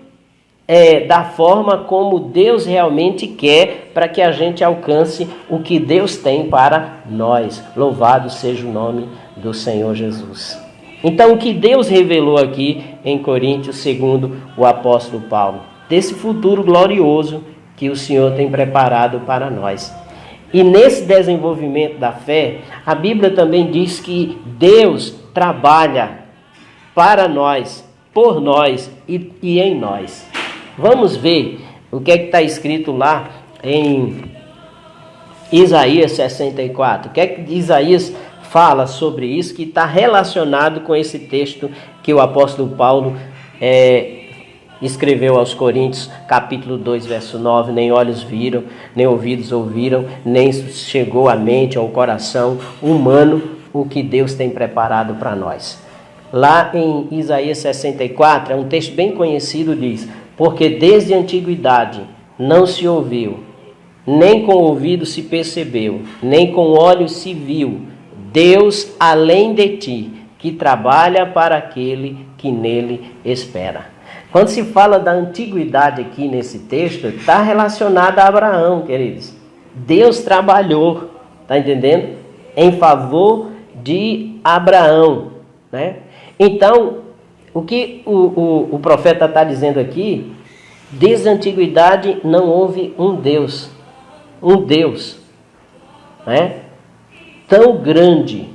da forma como Deus realmente quer, para que a gente alcance o que Deus tem para nós. Louvado seja o nome do Senhor Jesus. Então, o que Deus revelou aqui em Coríntios, segundo o apóstolo Paulo, desse futuro glorioso que o Senhor tem preparado para nós. E nesse desenvolvimento da fé, a Bíblia também diz que Deus trabalha para nós, por nós e em nós. Vamos ver o que está escrito lá em Isaías 64. O que é que Isaías fala sobre isso, que está relacionado com esse texto que o apóstolo Paulo escreveu aos Coríntios, capítulo 2, verso 9. Nem olhos viram, nem ouvidos ouviram, nem chegou à mente ou ao coração humano o que Deus tem preparado para nós. Lá em Isaías 64, é um texto bem conhecido, diz: porque desde a antiguidade não se ouviu, nem com o ouvido se percebeu, nem com olhos se viu, Deus além de ti, que trabalha para aquele que nele espera. Quando se fala da antiguidade aqui nesse texto, está relacionado a Abraão, queridos. Deus trabalhou, está entendendo? Em favor de Abraão, né? Então, o que o profeta está dizendo aqui, desde a antiguidade não houve um Deus, né, tão grande,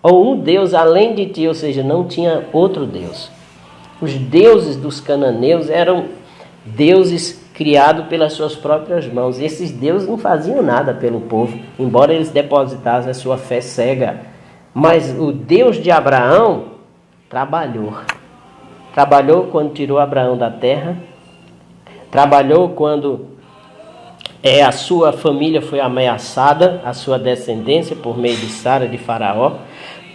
ou um Deus além de ti, ou seja, não tinha outro Deus. Os deuses dos cananeus eram deuses criados pelas suas próprias mãos. Esses deuses não faziam nada pelo povo, embora eles depositassem a sua fé cega. Mas o Deus de Abraão trabalhou quando tirou Abraão da terra, trabalhou quando a sua família foi ameaçada, a sua descendência por meio de Sara, de Faraó,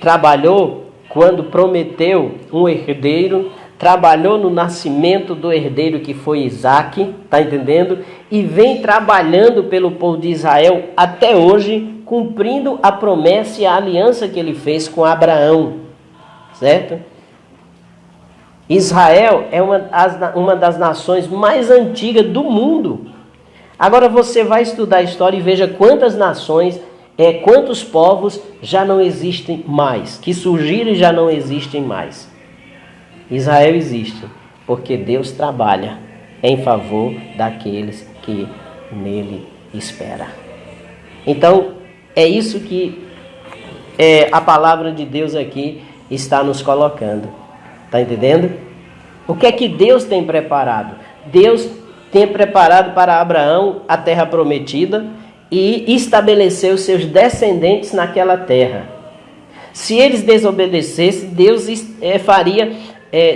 trabalhou quando prometeu um herdeiro, trabalhou no nascimento do herdeiro que foi Isaque, está entendendo? E vem trabalhando pelo povo de Israel até hoje, cumprindo a promessa e a aliança que ele fez com Abraão, certo? Israel é uma das nações mais antigas do mundo. Agora você vai estudar a história e veja quantas nações, quantos povos já não existem mais, que surgiram e já não existem mais. Israel existe porque Deus trabalha em favor daqueles que nele esperam. Então, é isso que a palavra de Deus aqui está nos colocando. Está entendendo? O que é que Deus tem preparado? Deus tem preparado para Abraão a terra prometida e estabeleceu seus descendentes naquela terra. Se eles desobedecessem, Deus faria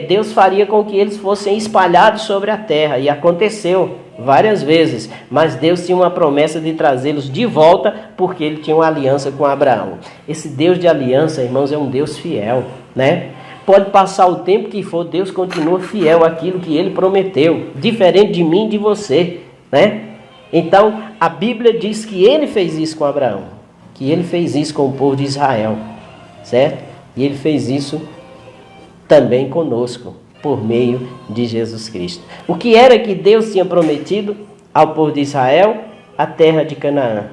Deus faria com que eles fossem espalhados sobre a terra, e aconteceu várias vezes, mas Deus tinha uma promessa de trazê-los de volta, porque ele tinha uma aliança com Abraão. Esse Deus de aliança, irmãos, é um Deus fiel, né? Pode passar o tempo que for, Deus continua fiel àquilo que ele prometeu, diferente de mim e de você, né? Então, a Bíblia diz que ele fez isso com Abraão, que ele fez isso com o povo de Israel, certo? E ele fez isso também conosco, por meio de Jesus Cristo. O que era que Deus tinha prometido ao povo de Israel? A terra de Canaã.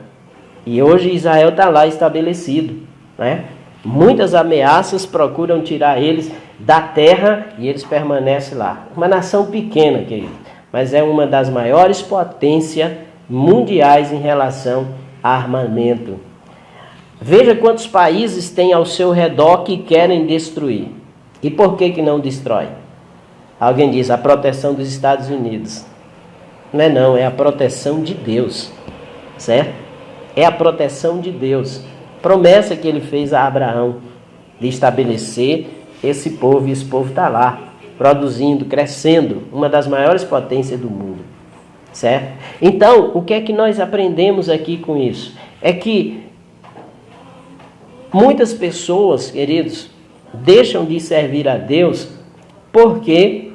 E hoje Israel está lá estabelecido, né? Muitas ameaças procuram tirar eles da terra e eles permanecem lá. Uma nação pequena, querido, mas é uma das maiores potências mundiais em relação a armamento. Veja quantos países tem ao seu redor que querem destruir. E por que não destrói? Alguém diz, a proteção dos Estados Unidos. Não, é a proteção de Deus, certo? É a proteção de Deus. Promessa que ele fez a Abraão de estabelecer esse povo, e esse povo está lá, produzindo, crescendo, uma das maiores potências do mundo, certo? Então, o que é que nós aprendemos aqui com isso? É que muitas pessoas, queridos, deixam de servir a Deus porque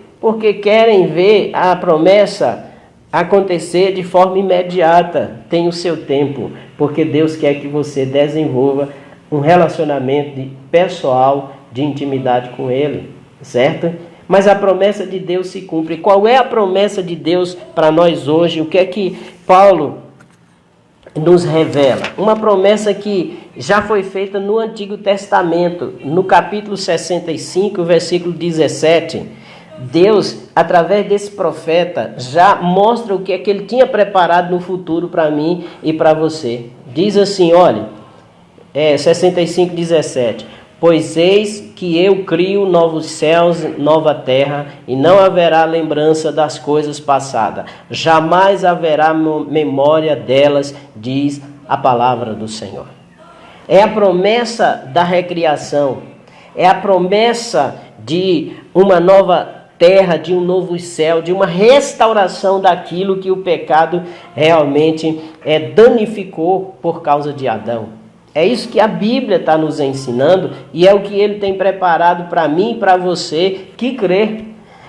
querem ver a promessa acontecer de forma imediata, tem o seu tempo, porque Deus quer que você desenvolva um relacionamento pessoal, de intimidade com Ele, certo? Mas a promessa de Deus se cumpre. Qual é a promessa de Deus para nós hoje? O que é que Paulo nos revela? Uma promessa que já foi feita no Antigo Testamento, no capítulo 65, versículo 17. Deus, através desse profeta, já mostra o que é que ele tinha preparado no futuro para mim e para você. Diz assim, olha, 65, 17. Pois eis que eu crio novos céus, nova terra, e não haverá lembrança das coisas passadas. Jamais haverá memória delas, diz a palavra do Senhor. É a promessa da recriação, é a promessa de uma nova terra, de um novo céu, de uma restauração daquilo que o pecado realmente danificou por causa de Adão. É isso que a Bíblia está nos ensinando e é o que ele tem preparado para mim e para você que crê,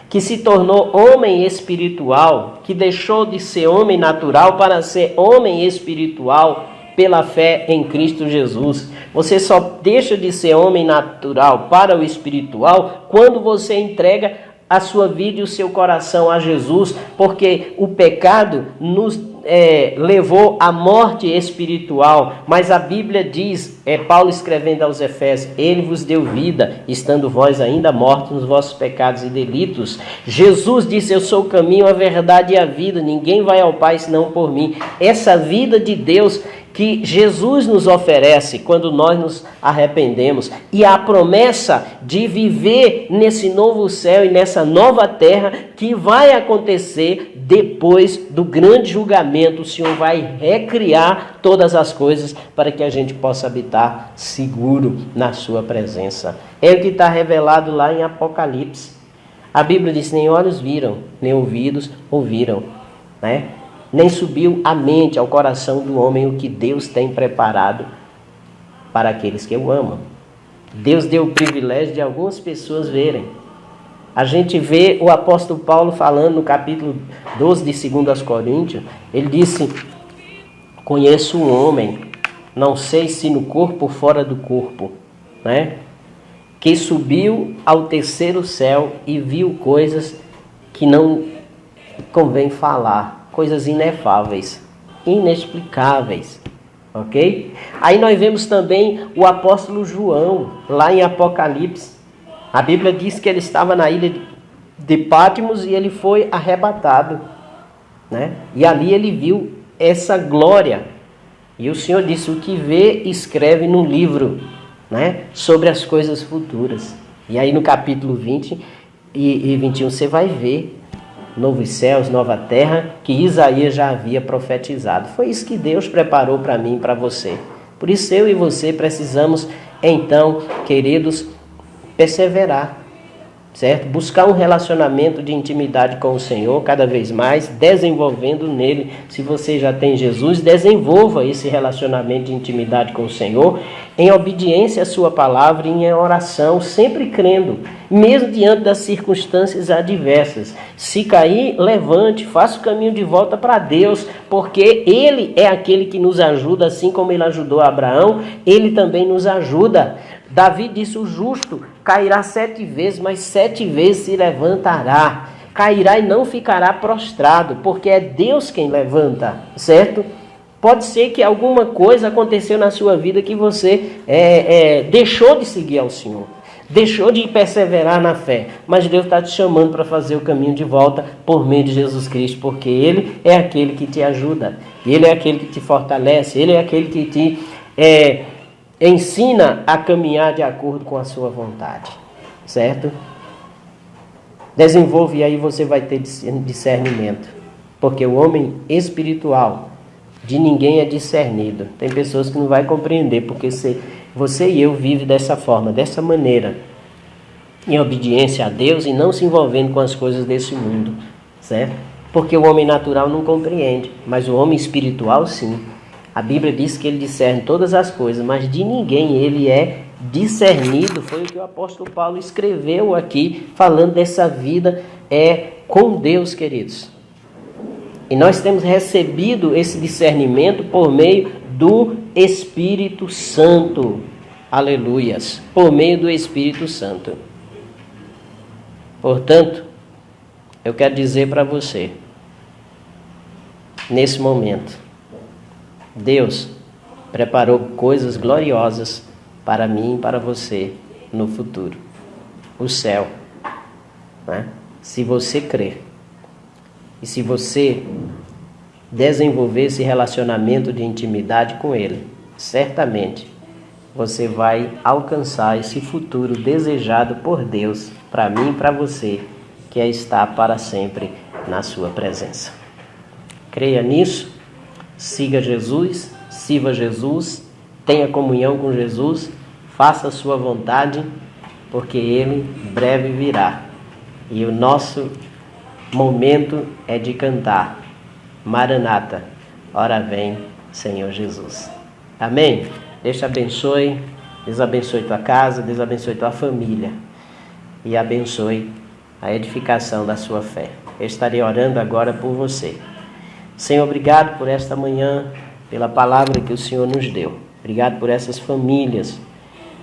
que se tornou homem espiritual, que deixou de ser homem natural para ser homem espiritual pela fé em Cristo Jesus. Você só deixa de ser homem natural para o espiritual quando você entrega a sua vida e o seu coração a Jesus, porque o pecado nos levou à morte espiritual, mas a Bíblia diz, Paulo escrevendo aos Efésios, ele vos deu vida, estando vós ainda mortos nos vossos pecados e delitos. Jesus disse, eu sou o caminho, a verdade e a vida, ninguém vai ao Pai senão por mim. Essa vida de Deus que Jesus nos oferece quando nós nos arrependemos, e a promessa de viver nesse novo céu e nessa nova terra que vai acontecer depois do grande julgamento. O Senhor vai recriar todas as coisas para que a gente possa habitar seguro na sua presença. É o que está revelado lá em Apocalipse. A Bíblia diz, nem olhos viram, nem ouvidos ouviram, né? Nem subiu à mente, ao coração do homem o que Deus tem preparado para aqueles que o amam. Deus deu o privilégio de algumas pessoas verem. A gente vê o apóstolo Paulo falando no capítulo 12 de 2 Coríntios, ele disse, conheço um homem, não sei se no corpo ou fora do corpo, né? Que subiu ao terceiro céu e viu coisas que não convém falar. Coisas inefáveis, inexplicáveis, ok? Aí nós vemos também o apóstolo João, lá em Apocalipse. A Bíblia diz que ele estava na ilha de Patmos e ele foi arrebatado, né? E ali ele viu essa glória. E o Senhor disse, o que vê, escreve no livro, né? Sobre as coisas futuras. E aí no capítulo 20 e 21 você vai ver novos céus, nova terra, que Isaías já havia profetizado. Foi isso que Deus preparou para mim e para você. Por isso eu e você precisamos, então, queridos, perseverar. certo? Buscar um relacionamento de intimidade com o Senhor cada vez mais, desenvolvendo nele. Se você já tem Jesus, desenvolva esse relacionamento de intimidade com o Senhor em obediência à sua palavra e em oração, sempre crendo, mesmo diante das circunstâncias adversas. Se cair, levante, faça o caminho de volta para Deus, porque Ele é aquele que nos ajuda, assim como Ele ajudou Abraão, Ele também nos ajuda. Davi disse: o justo cairá 7 vezes, mas 7 vezes se levantará. Cairá e não ficará prostrado, porque é Deus quem levanta, certo? Pode ser que alguma coisa aconteceu na sua vida que você deixou de seguir ao Senhor, deixou de perseverar na fé, mas Deus está te chamando para fazer o caminho de volta por meio de Jesus Cristo, porque Ele é aquele que te ajuda, Ele é aquele que te fortalece, Ele é aquele que te ensina a caminhar de acordo com a sua vontade, certo? Desenvolve e aí você vai ter discernimento, porque o homem espiritual de ninguém é discernido. Tem pessoas que não vão compreender, porque você e eu vivem dessa forma, dessa maneira, em obediência a Deus e não se envolvendo com as coisas desse mundo, certo? Porque o homem natural não compreende, mas o homem espiritual sim. A Bíblia diz que ele discerne todas as coisas, mas de ninguém ele é discernido. Foi o que o apóstolo Paulo escreveu aqui, falando dessa vida com Deus, queridos. E nós temos recebido esse discernimento por meio do Espírito Santo. Aleluias. Por meio do Espírito Santo. Portanto, eu quero dizer para você, nesse momento, Deus preparou coisas gloriosas para mim e para você no futuro. O céu, né? Se você crer. E se você desenvolver esse relacionamento de intimidade com Ele, certamente você vai alcançar esse futuro desejado por Deus para mim e para você, que é estar para sempre na sua presença. Creia nisso, siga Jesus, sirva Jesus, tenha comunhão com Jesus, faça a sua vontade, porque Ele breve virá. E o nosso momento é de cantar: Maranata, ora vem, Senhor Jesus. Amém? Deus abençoe, Deus abençoe tua casa, Deus abençoe tua família e abençoe a edificação da sua fé. Eu estarei orando agora por você. Senhor, obrigado por esta manhã, pela palavra que o Senhor nos deu. Obrigado por essas famílias,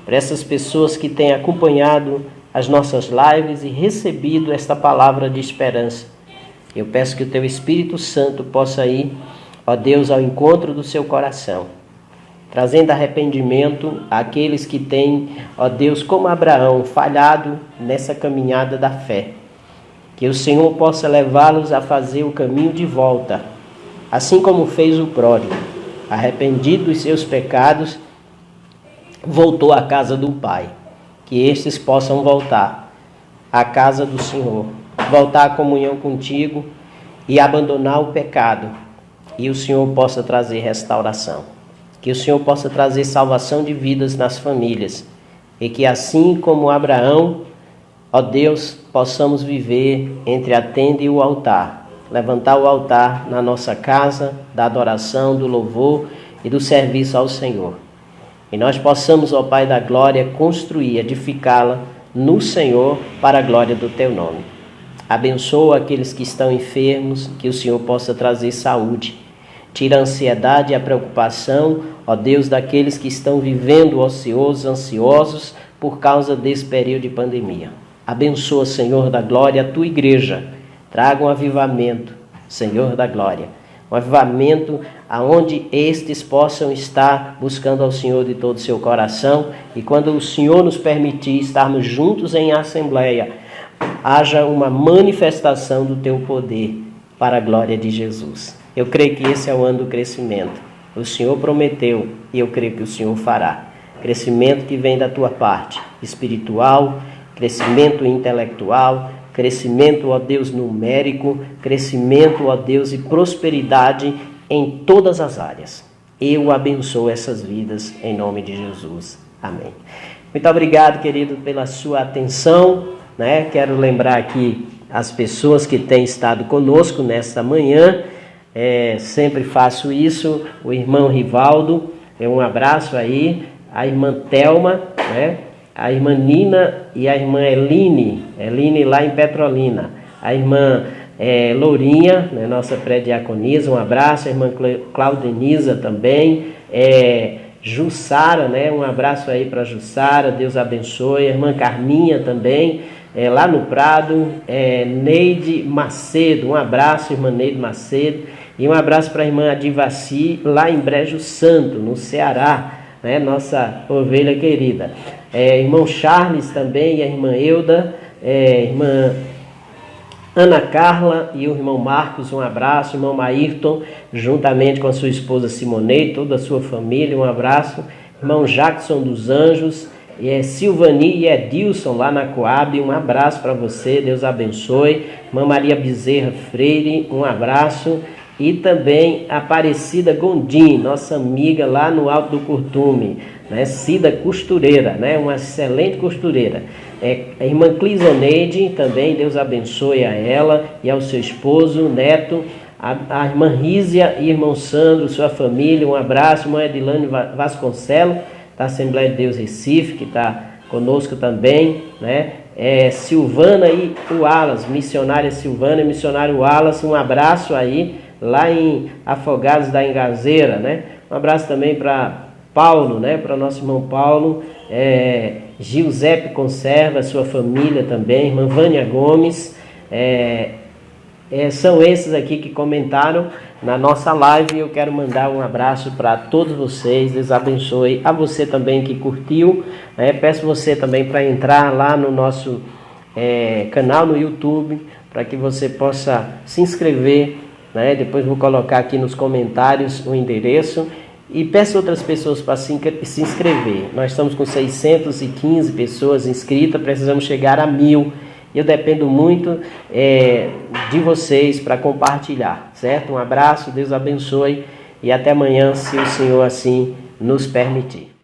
por essas pessoas que têm acompanhado as nossas lives e recebido esta palavra de esperança. Eu peço que o Teu Espírito Santo possa ir, ó Deus, ao encontro do seu coração, trazendo arrependimento àqueles que têm, ó Deus, como Abraão, falhado nessa caminhada da fé. Que o Senhor possa levá-los a fazer o caminho de volta, assim como fez o pródigo, arrependido dos seus pecados, voltou à casa do Pai. Que estes possam voltar à casa do Senhor, voltar à comunhão contigo e abandonar o pecado. E o Senhor possa trazer restauração. Que o Senhor possa trazer salvação de vidas nas famílias. E que assim como Abraão, ó Deus, possamos viver entre a tenda e o altar. Levantar o altar na nossa casa, da adoração, do louvor e do serviço ao Senhor. E nós possamos, ó Pai da glória, construir, edificá-la no Senhor para a glória do Teu nome. Abençoa aqueles que estão enfermos, que o Senhor possa trazer saúde. Tira a ansiedade e a preocupação, ó Deus, daqueles que estão vivendo ociosos, ansiosos por causa desse período de pandemia. Abençoa, Senhor da glória, a Tua igreja. Traga um avivamento, Senhor da glória. Um avivamento aonde estes possam estar buscando ao Senhor de todo o seu coração. E quando o Senhor nos permitir estarmos juntos em assembleia, haja uma manifestação do Teu poder para a glória de Jesus. Eu creio que esse é o ano do crescimento. O Senhor prometeu e eu creio que o Senhor fará. Crescimento que vem da Tua parte, espiritual, crescimento intelectual, crescimento, ó Deus, numérico, crescimento, ó Deus, e prosperidade em todas as áreas. Eu abençoo essas vidas em nome de Jesus. Amém. Muito obrigado, querido, pela sua atenção. né? Quero lembrar aqui as pessoas que têm estado conosco nesta manhã. Sempre faço isso. O irmão Rivaldo, um abraço aí. A irmã Thelma, né? A irmã Nina e a irmã Eline lá em Petrolina. A irmã Lourinha, né? Nossa pré-diaconisa, um abraço. A irmã Claudenisa também. Jussara, né? Um abraço aí para Jussara, Deus abençoe. A irmã Carminha também, lá no Prado. Neide Macedo, um abraço, irmã Neide Macedo. E um abraço para a irmã Adivaci, lá em Brejo Santo, no Ceará, né? Nossa ovelha querida. Irmão Charles também, e a irmã Euda, irmã Ana Carla e o irmão Marcos, um abraço. Irmão Maírton, juntamente com a sua esposa Simonei, toda a sua família, um abraço. Irmão Jackson dos Anjos, Silvani e Edilson lá na Coab, um abraço para você, Deus abençoe. Irmã Maria Bezerra Freire, um abraço. E também Aparecida Gondim, nossa amiga lá no Alto do Curtume, né? Cida Costureira, né? Uma excelente costureira. A irmã Clisoneide também, Deus abençoe a ela e ao seu esposo, neto. A irmã Rízia e irmão Sandro, sua família, um abraço. Irmã Edilane Vasconcelos, da Assembleia de Deus Recife, que está conosco também, né? Silvana e o Wallace, missionária Silvana e missionário Wallace, um abraço aí, lá em Afogados da Engazeira, né? Um abraço também para Paulo, né? Para o nosso irmão Paulo, Giuseppe Conserva, sua família também, irmã Vânia Gomes. São esses aqui que comentaram na nossa live. Eu quero mandar um abraço para todos vocês, Deus abençoe. A você também que curtiu, peço você também para entrar lá no nosso canal no YouTube, para que você possa se inscrever, né? Depois vou colocar aqui nos comentários o endereço. E peço outras pessoas para se inscrever. Nós estamos com 615 pessoas inscritas, precisamos chegar a 1000. Eu dependo muito de vocês para compartilhar, certo? Um abraço, Deus abençoe e até amanhã, se o Senhor assim nos permitir.